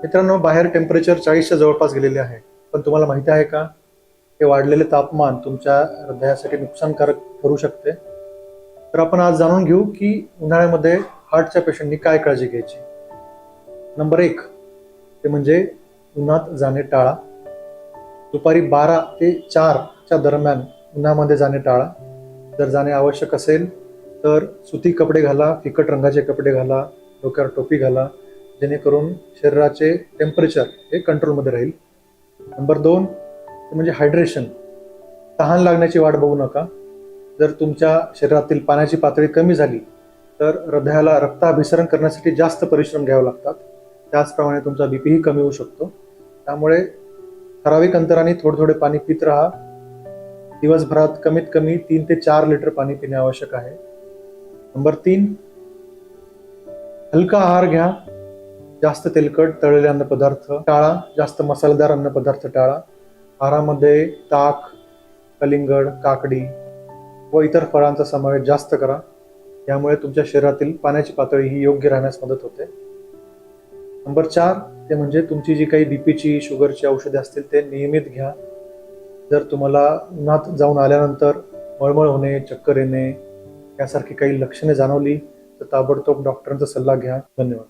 मित्रांनो, बाहेर टेम्परेचर 40च्या जवळपास गेलेले आहे, पण तुम्हाला माहिती आहे का, हे वाढलेले तापमान तुमच्या हृदयासाठी नुकसानकारक ठरू शकते. तर आपण आज जाणून घेऊ की उन्हाळ्यामध्ये हार्टच्या पेशंटनी काय काळजी घ्यायची. नंबर 1 ते म्हणजे उन्हात जाणे टाळा. दुपारी 12 ते 4च्या दरम्यान उन्हामध्ये जाणे टाळा. जर जाणे आवश्यक असेल तर सुती कपडे घाला, फिकट रंगाचे कपडे घाला, डोक्यावर टोपी घाला, जेणेकरून शरीराचे टेम्परेचर हे कंट्रोलमध्ये राहील. नंबर 2 ते म्हणजे हायड्रेशन. तहान लागण्याची वाट बघू नका. जर तुमच्या शरीरातील पाण्याची पातळी कमी झाली तर हृदयाला रक्ताभिसरण करण्यासाठी जास्त परिश्रम घ्यावे लागतात. त्याचप्रमाणे तुमचा बीपीही कमी होऊ शकतो. त्यामुळे ठराविक अंतराने थोडे थोडे पाणी पित राहा. दिवसभरात कमीत कमी 3 ते 4 लिटर पाणी पिणे आवश्यक आहे. नंबर 3 हलका आहार घ्या. जास्त तेलकट तळलेले अन्नपदार्थ टाळा. जास्त मसालेदार अन्नपदार्थ टाळा. आहारामध्ये ताक, कलिंगड, काकडी व इतर फळांचा समावेश जास्त करा. यामुळे तुमच्या शरीरातील पाण्याची पातळी ही योग्य राहण्यास मदत होते. नंबर 4 ते म्हणजे तुमची जी काही बीपीची, शुगरची औषधे असतील ते नियमित घ्या. जर तुम्हाला उन्हात जाऊन आल्यानंतर मळमळ होणे, चक्कर येणे यासारखी काही लक्षणे जाणवली तर ताबडतोब डॉक्टरांचा सल्ला घ्या. धन्यवाद.